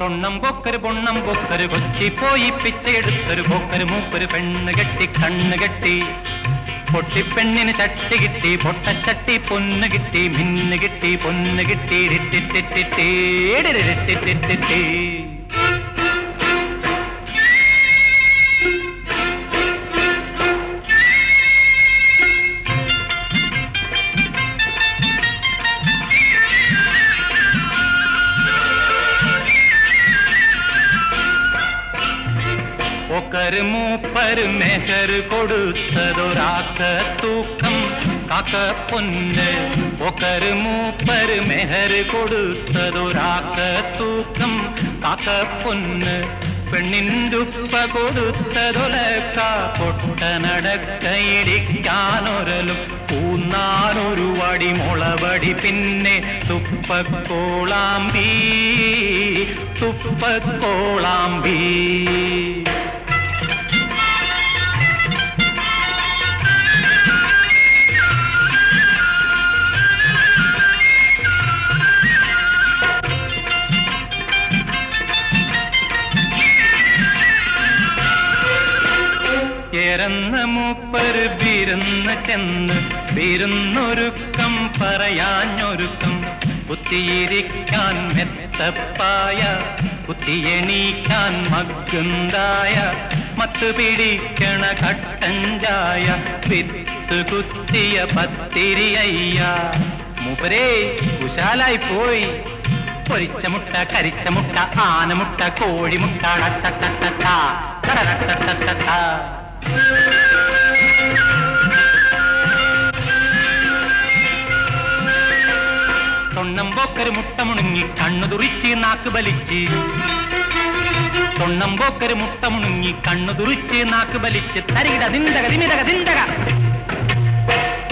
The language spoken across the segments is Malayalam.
പൊണ്ണം കൊക്കര് കൊച്ചി പോയി പിച്ചയെടുത്തൊരു പോക്കര് മൂപ്പര് പെണ്ണ് കെട്ടി കണ്ണ് കെട്ടി പൊട്ടിപ്പെണ്ണിന് ചട്ടി കിട്ടി പൊട്ടച്ചട്ടി പൊന്ന് കിട്ടി മിന്ന് കിട്ടി പൊന്ന് കിട്ടി ിട്ടിട്ടിട്ടിട്ടിട്ടിട്ടിട്ടിട്ടിട്ടി ഒക്കര് മൂപ്പര് മെഹര് കൊടുത്തതൊരാക്ക തൂക്കം കാക്ക പൊന്ന് ഒക്കര് മൂപ്പര് മെഹര് കൊടുത്തതൊരാക്ക തൂക്കം കാക്ക പൊന്ന് പെണ്ണിന്റുപ്പ കൊടുത്തതൊലക്ക പൊട്ട നടക്കയിടിക്കാനൊരലും കൂന്നാനൊരു വടി മുളവടി പിന്നെ തുപ്പക്കോളാമ്പി തുപ്പക്കോളാമ്പി ന്ന് മൂപ്പര് വിരുന്ന് ചെന്ന് വിരുന്നൊരുക്കം പറയാഞ്ഞൊരുക്കം കുത്തിയിരിക്കാൻ മെത്തപ്പായ കുത്തിയെണീക്കാൻ മഗ്ഗുണ്ടായ മത്ത് പിടിക്കണ കട്ടഞ്ചായ വിത്ത് കുത്തിയ പത്തിരിയ്യ മൂപ്പരേ കുശാലായി പോയി പൊരിച്ച മുട്ട കരിച്ച മുട്ട ആനമുട്ട കോഴിമുട്ട തൊണ്ണമ്പോക്കര് മുട്ട മുണുങ്ങി കണ്ണു തുറിച്ച് നാക്ക് ബലിച്ച് തൊണ്ണമ്പോക്കര് മുട്ട മുണുങ്ങി കണ്ണു തുറിച്ച് നാക്ക് ബലിച്ച് തരികിട ദിന്തക ദിമിതക ദിന്തക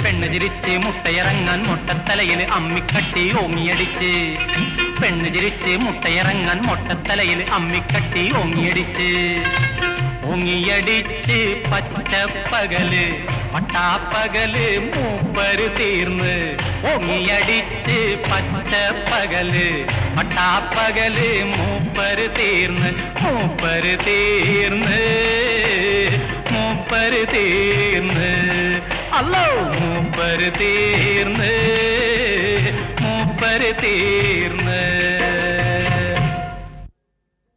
പെണ്ണ് ചിരിച്ച് മുട്ടയിറങ്ങാൻ മുട്ടത്തലയിൽ അമ്മിക്കട്ടി ഓങ്ങിയടിച്ച് പെണ്ണ് ചിരിച്ച് മുട്ടയിറങ്ങാൻ മുട്ടത്തലയിൽ അമ്മിക്കട്ടി ഓങ്ങിയടിച്ച് ഓങ്ങിയടിച്ച് പച്ചപ്പകല് പട്ടാപ്പകല് മൂപ്പര് തീർന്ന് ഓങ്ങിയടിച്ച് പച്ചപ്പകല് പട്ടാപ്പകല് മൂപ്പര് തീർന്ന് മൂപ്പര് തീർന്ന് മൂപ്പര് തീർന്ന് അല്ലോ മൂപ്പര് തീർന്ന് മൂപ്പര് തീർന്ന്